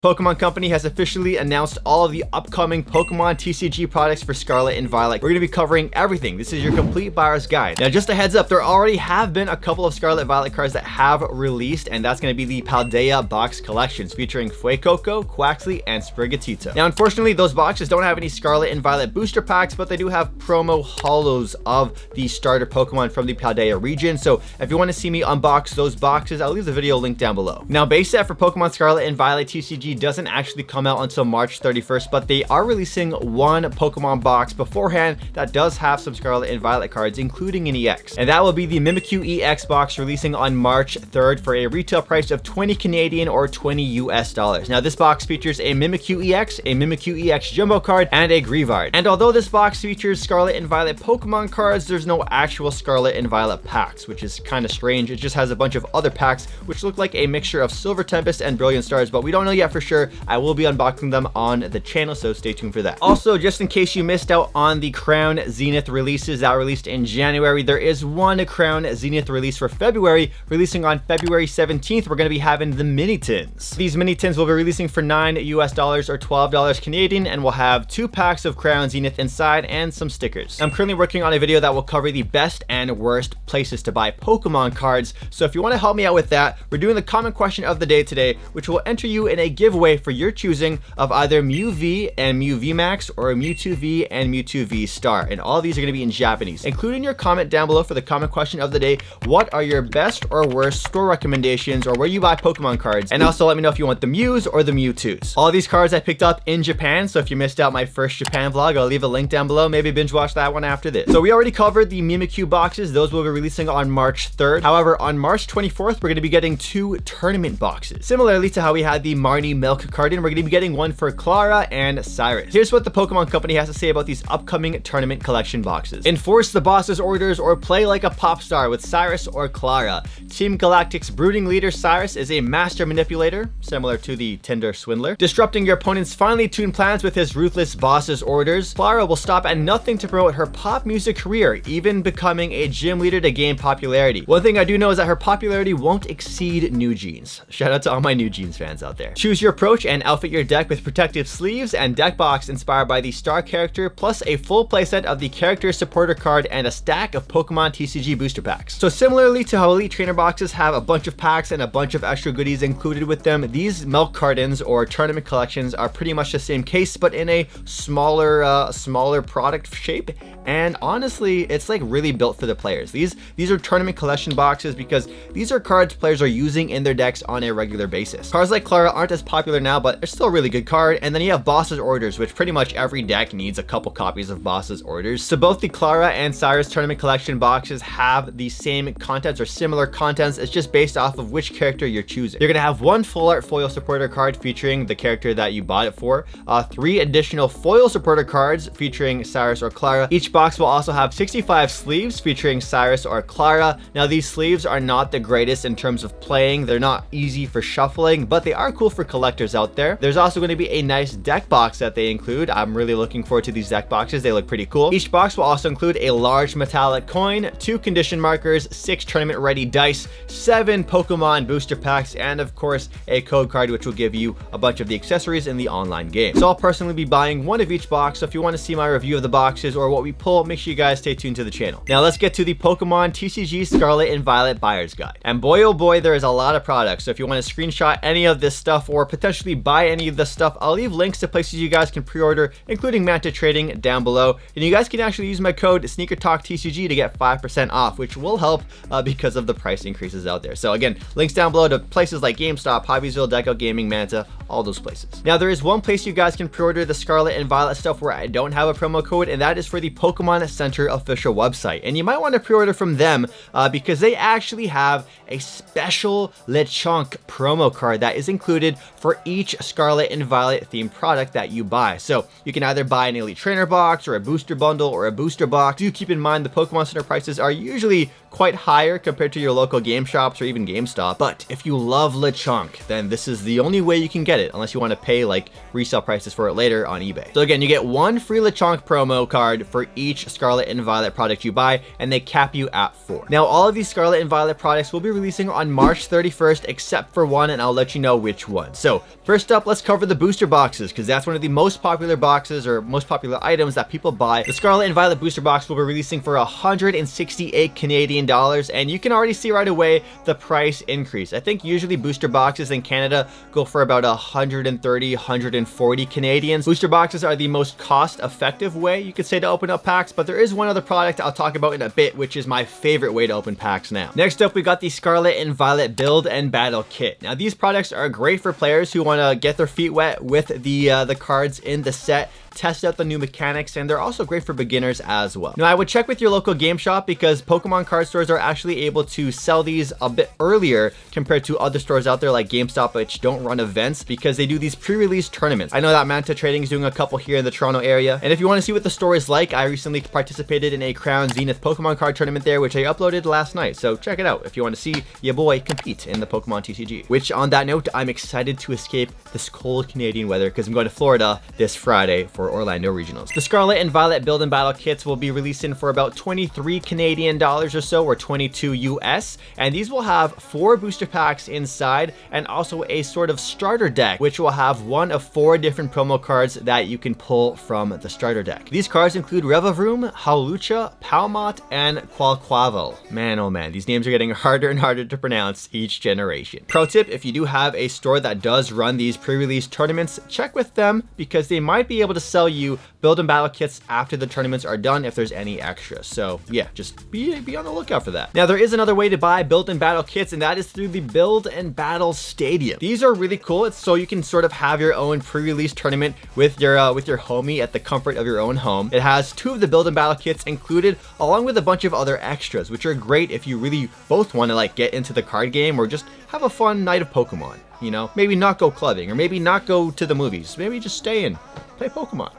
Pokemon Company has officially announced all of the upcoming Pokemon TCG products for Scarlet and Violet. We're going to be covering everything. This is your complete buyer's guide. Now, just a heads up, there already have been a couple of Scarlet and Violet cards that have released, and that's going to be the Paldea box collections featuring Fuecoco, Quaxly, and Sprigatito. Now, unfortunately, those boxes don't have any Scarlet and Violet booster packs, but they do have promo holos of the starter Pokemon from the Paldea region. So if you want to see me unbox those boxes, I'll leave the video link down below. Now, base set for Pokemon Scarlet and Violet TCG doesn't actually come out until March 31st, but they are releasing one Pokemon box beforehand that does have some Scarlet and Violet cards, including an EX. And that will be the Mimikyu EX box, releasing on March 3rd for a retail price of 20 Canadian or 20 US dollars. Now, this box features a Mimikyu EX, a Mimikyu EX Jumbo card, and a Greavard. And although this box features Scarlet and Violet Pokemon cards, there's no actual Scarlet and Violet packs, which is kind of strange. It just has a bunch of other packs, which look like a mixture of Silver Tempest and Brilliant Stars, but we don't know yet for sure. I will be unboxing them on the channel, so stay tuned for that. Also, just in case you missed out on the Crown Zenith releases that released in January, there is one Crown Zenith release for February, releasing on February 17th. We're going to be having the mini tins. These mini tins will be releasing for $9 US or $12 Canadian, and will have 2 packs of Crown Zenith inside and some stickers. I'm currently working on a video that will cover the best and worst places to buy Pokemon cards, so if you want to help me out with that, we're doing the comment question of the day today, which will enter you in a giveaway for your choosing of either Mew V and Mew VMAX or Mewtwo V and Mewtwo V Star. And all these are going to be in Japanese. Include in your comment down below for the comment question of the day, what are your best or worst store recommendations or where you buy Pokemon cards? And also let me know if you want the Mews or the Mewtwo's. All these cards I picked up in Japan, so if you missed out my first Japan vlog, I'll leave a link down below. Maybe binge watch that one after this. So we already covered the Mimikyu boxes. Those will be releasing on March 3rd. However, on March 24th, we're going to be getting 2 tournament boxes. Similarly to how we had the Marnie Milk card in, we're going to be getting one for Clara and Cyrus. Here's what the Pokemon Company has to say about these upcoming tournament collection boxes. Enforce the boss's orders or play like a pop star with Cyrus or Clara. Team Galactic's brooding leader Cyrus is a master manipulator, similar to the Tinder swindler, disrupting your opponent's finely tuned plans with his ruthless boss's orders. Clara will stop at nothing to promote her pop music career, even becoming a gym leader to gain popularity. One thing I do know is that her popularity won't exceed New Jeans. Shout out to all my New Jeans fans out there. Choose your approach and outfit your deck with protective sleeves and deck box inspired by the star character, plus a full playset of the character supporter card and a stack of Pokemon TCG booster packs. So similarly to how Elite Trainer boxes have a bunch of packs and a bunch of extra goodies included with them, these milk cartons or tournament collections are pretty much the same case, but in a smaller product shape. And honestly, it's like really built for the players. These are tournament collection boxes because these are cards players are using in their decks on a regular basis. Cards like Clara aren't as popular now, but they're still a really good card. And then you have Boss's Orders, which pretty much every deck needs a couple copies of Boss's Orders. So both the Clara and Cyrus tournament collection boxes have the same contents or similar contents. It's just based off of which character you're choosing. You're gonna have 1 full art foil supporter card featuring the character that you bought it for, 3 additional foil supporter cards featuring Cyrus or Clara. Each box will also have 65 sleeves featuring Cyrus or Clara. Now, these sleeves are not the greatest in terms of playing. They're not easy for shuffling, but they are cool for collectors out there. There's also going to be a nice deck box that they include. I'm really looking forward to these deck boxes. They look pretty cool. Each box will also include a large metallic coin, 2 condition markers, 6 tournament ready dice, 7 Pokemon booster packs, and of course a code card which will give you a bunch of the accessories in the online game. So I'll personally be buying 1 of each box. So if you want to see my review of the boxes or what we pull, make sure you guys stay tuned to the channel. Now let's get to the Pokemon TCG Scarlet and Violet buyer's guide. And boy oh boy, there is a lot of products. So if you want to screenshot any of this stuff or potentially buy any of this stuff, I'll leave links to places you guys can pre-order, including Manta Trading down below. And you guys can actually use my code SneakerTalk TCG to get 5% off, which will help because of the price increases out there. So again, links down below to places like GameStop, Hobbiesville, Deco Gaming, Manta, all those places. Now there is one place you guys can pre-order the Scarlet and Violet stuff where I don't have a promo code, and that is for the Pokemon Center official website. And you might want to pre-order from them because they actually have a special Lechonk promo card that is included for each Scarlet and Violet themed product that you buy. So you can either buy an Elite Trainer box or a booster bundle or a booster box. Do keep in mind the Pokemon Center prices are usually quite higher compared to your local game shops or even GameStop. But if you love Lechonk, then this is the only way you can get it, unless you want to pay like resale prices for it later on eBay. So again, you get 1 free Lechonk promo card for each Scarlet and Violet product you buy, and they cap you at 4. Now, all of these Scarlet and Violet products will be releasing on March 31st, except for one, and I'll let you know which one. So So first up, let's cover the booster boxes, because that's one of the most popular boxes or most popular items that people buy. The Scarlet and Violet booster box will be releasing for 168 Canadian dollars, and you can already see right away the price increase. I think usually booster boxes in Canada go for about 130, 140 Canadians. Booster boxes are the most cost-effective way, you could say, to open up packs, but there is one other product I'll talk about in a bit, which is my favorite way to open packs now. Next up, we got the Scarlet and Violet Build and Battle Kit. Now, these products are great for players who want to get their feet wet with the cards in the set, test out the new mechanics, and they're also great for beginners as well. Now, I would check with your local game shop, because Pokemon card stores are actually able to sell these a bit earlier compared to other stores out there like GameStop, which don't run events, because they do these pre-release tournaments. I know that Manta Trading is doing a couple here in the Toronto area, and if you want to see what the store is like, I recently participated in a Crown Zenith Pokemon card tournament there, which I uploaded last night, so check it out if you want to see your boy compete in the Pokemon TCG. Which, on that note, I'm excited to escape this cold Canadian weather, because I'm going to Florida this Friday for Orlando Regionals. The Scarlet and Violet Build and Battle Kits will be releasing for about 23 Canadian dollars or so, or 22 US, and these will have 4 booster packs inside, and also a sort of starter deck, which will have one of 4 different promo cards that you can pull from the starter deck. These cards include Revavroom, Hawlucha, Palmot, and Qualquavel. Man, oh man, these names are getting harder and harder to pronounce each generation. Pro tip, if you do have a store that does run these pre-release tournaments, check with them, because they might be able to sell you build and battle kits after the tournaments are done if there's any extras. So yeah, just be on the lookout for that. Now, there is another way to buy build and battle kits, and that is through the Build and Battle Stadium. These are really cool. It's so you can sort of have your own pre-release tournament with your homie at the comfort of your own home. It has 2 of the build and battle kits included, along with a bunch of other extras, which are great if you really both want to like get into the card game or just have a fun night of Pokemon. You know, maybe not go clubbing, or maybe not go to the movies, maybe just stay and play Pokemon.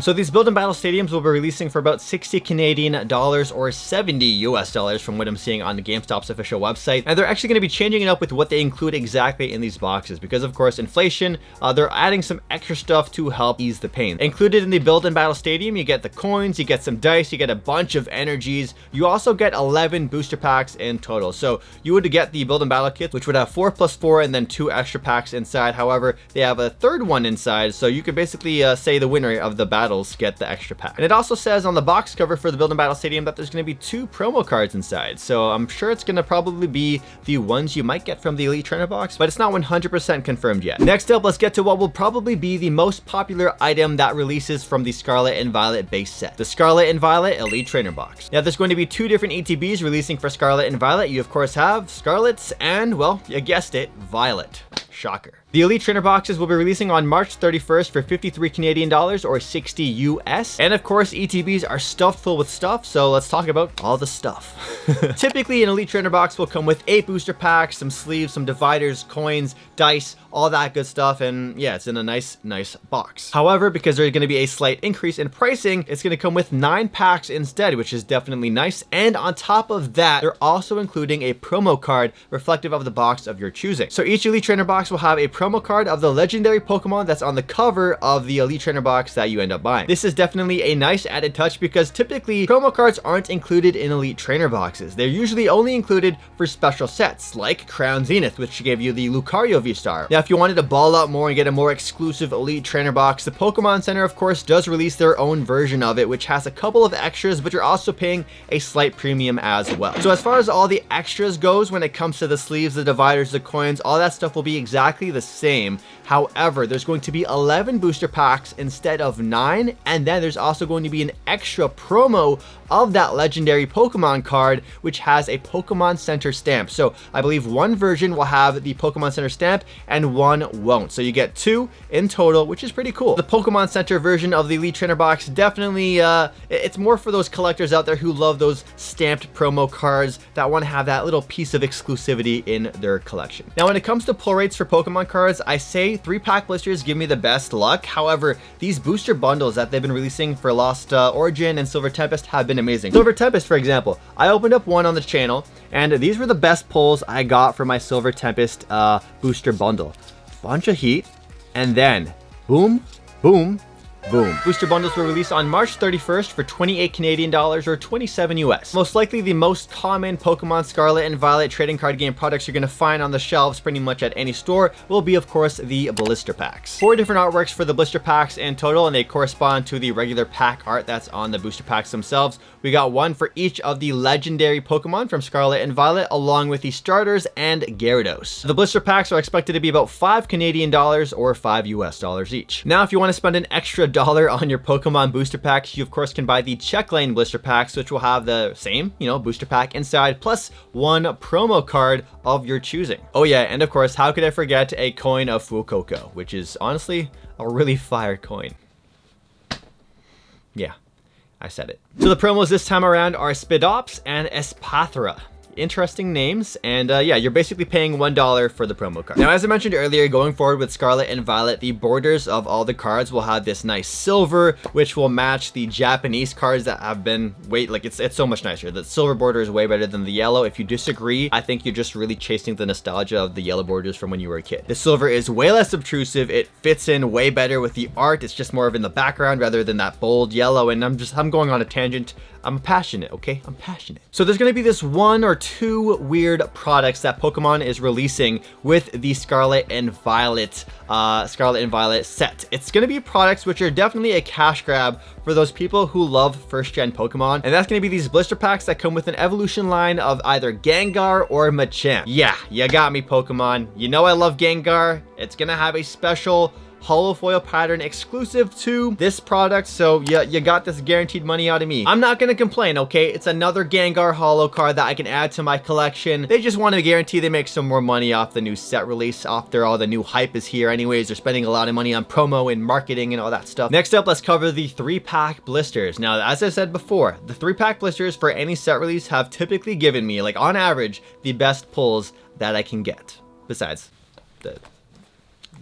So these build and battle stadiums will be releasing for about 60 Canadian dollars or 70 US dollars from what I'm seeing on the GameStop's official website. And they're actually going to be changing it up with what they include exactly in these boxes, because of course inflation, they're adding some extra stuff to help ease the pain. Included in the build and battle stadium, you get the coins, you get some dice, you get a bunch of energies. You also get 11 booster packs in total. So you would get the build and battle kits, which would have 4+4 and then 2 extra packs inside. However, they have a third one inside, so you could basically say the winner of the battles get the extra pack. And it also says on the box cover for the Build and Battle Stadium that there's going to be 2 promo cards inside, so I'm sure it's going to probably be the ones you might get from the Elite Trainer box, but it's not 100% confirmed yet. Next up, let's get to what will probably be the most popular item that releases from the Scarlet and Violet base set, the Scarlet and Violet Elite Trainer box. Now, there's going to be 2 different ETBs releasing for Scarlet and Violet. You of course have Scarlet and, well, you guessed it, Violet. Shocker. The Elite Trainer boxes will be releasing on March 31st for 53 Canadian dollars or 60 US. And of course, ETBs are stuffed full with stuff, so let's talk about all the stuff. Typically, an Elite Trainer box will come with 8 booster packs, some sleeves, some dividers, coins, dice, all that good stuff, and yeah, it's in a nice box. However, because there's going to be a slight increase in pricing, it's going to come with 9 packs instead, which is definitely nice. And on top of that, they're also including a promo card reflective of the box of your choosing. So each Elite Trainer box will have a promo card of the legendary Pokemon that's on the cover of the Elite Trainer box that you end up buying. This is definitely a nice added touch, because typically promo cards aren't included in Elite Trainer boxes. They're usually only included for special sets like Crown Zenith, which gave you the Lucario V-Star. Now, if you wanted to ball out more and get a more exclusive Elite Trainer box, the Pokemon Center of course does release their own version of it, which has a couple of extras, but you're also paying a slight premium as well. So as far as all the extras goes, when it comes to the sleeves, the dividers, the coins, all that stuff will be exactly the same. However, there's going to be 11 booster packs instead of 9, and then there's also going to be an extra promo of that legendary Pokemon card, which has a Pokemon Center stamp. So I believe one version will have the Pokemon Center stamp and one won't. So you get 2 in total, which is pretty cool. The Pokemon Center version of the Elite Trainer box definitely, it's more for those collectors out there who love those stamped promo cards that want to have that little piece of exclusivity in their collection. Now, when it comes to pull rates for Pokemon cards, I say 3-pack blisters give me the best luck. However, these booster bundles that they've been releasing for Lost Origin and Silver Tempest have been amazing. Silver Tempest, for example, I opened up one on the channel, and these were the best pulls I got for my Silver Tempest booster bundle. Bunch of heat, and then boom, boom, Boom. Booster bundles were released on March 31st for 28 Canadian dollars or 27 US. Most likely the most common Pokemon Scarlet and Violet trading card game products you're going to find on the shelves pretty much at any store will be, of course, the blister packs. 4 different artworks for the blister packs in total, and they correspond to the regular pack art that's on the booster packs themselves. We got one for each of the legendary Pokemon from Scarlet and Violet, along with the starters and Gyarados. The blister packs are expected to be about 5 Canadian dollars or 5 US dollars each. Now, if you want to spend an extra $1 on your Pokemon booster packs, you of course can buy the Check Lane blister packs, which will have the same, booster pack inside, plus 1 promo card of your choosing. Oh yeah, and of course, how could I forget a coin of Fuecoco, which is honestly a really fire coin. Yeah, I said it. So the promos this time around are Spidops and Espathra. Interesting names, and yeah, you're basically paying $1 for the promo card. Now, as I mentioned earlier, going forward with Scarlet and Violet, the borders of all the cards will have this nice silver, which will match the Japanese cards that have been it's so much nicer. The silver border is way better than the yellow. If you disagree, I think you're just really chasing the nostalgia of the yellow borders from when you were a kid. The silver is way less obtrusive. It fits in way better with the art. It's just more of in the background rather than that bold yellow, and I'm going on a tangent. I'm passionate, okay? I'm passionate. So there's gonna be this 1 or 2 weird products that Pokemon is releasing with the Scarlet and Violet set. It's gonna be products which are definitely a cash grab for those people who love first-gen Pokemon, and that's gonna be these blister packs that come with an evolution line of either Gengar or Machamp. Yeah, you got me, Pokemon. You know I love Gengar. It's gonna have a special holofoil pattern exclusive to this product, so yeah, you got this guaranteed money out of me. I'm not gonna complain, okay? It's another Gengar holo card that I can add to my collection. They just want to guarantee they make some more money off the new set release. After all the new hype is here anyways, they're spending a lot of money on promo and marketing and all that stuff. Next up, let's cover the 3-pack blisters. Now, as I said before, the 3-pack blisters for any set release have typically given me, like on average, the best pulls that I can get, besides the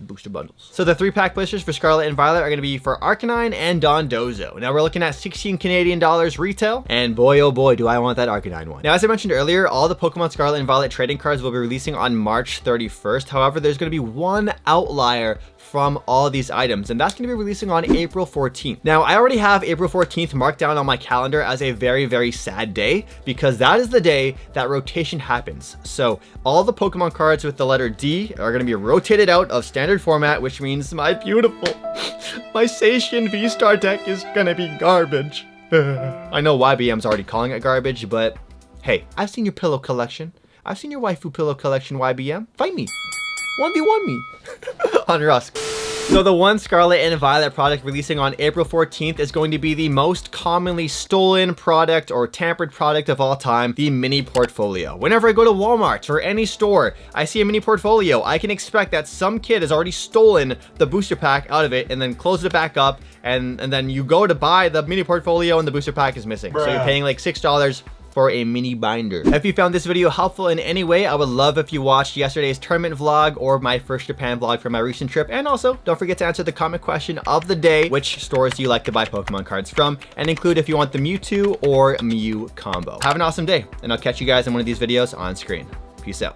booster bundles. So the 3-pack blisters for Scarlet and Violet are going to be for Arcanine and Dondozo. Now we're looking at 16 Canadian dollars retail, and boy oh boy do I want that Arcanine one. Now, as I mentioned earlier, all the Pokemon Scarlet and Violet trading cards will be releasing on March 31st. However, there's going to be one outlier from all these items, and that's going to be releasing on April 14th. Now, I already have April 14th marked down on my calendar as a very, very sad day, because that is the day that rotation happens. So all the Pokemon cards with the letter D are going to be rotated out of standard format, which means my beautiful, my Sacian V-Star deck is going to be garbage. I know YBM's already calling it garbage, but hey, I've seen your pillow collection. I've seen your waifu pillow collection, YBM. Fight me. 1v1 me. On Rusk. So the one Scarlet and Violet product releasing on April 14th is going to be the most commonly stolen product or tampered product of all time, the mini portfolio. Whenever I go to Walmart or any store, I see a mini portfolio, I can expect that some kid has already stolen the booster pack out of it and then closed it back up, and then you go to buy the mini portfolio and the booster pack is missing. Bruh. So you're paying like $6 for a mini binder. If you found this video helpful in any way, I would love if you watched yesterday's tournament vlog or my first Japan vlog from my recent trip. And also, don't forget to answer the comment question of the day: which stores do you like to buy Pokemon cards from? And include if you want the Mewtwo or Mew combo. Have an awesome day, and I'll catch you guys in one of these videos on screen. Peace out.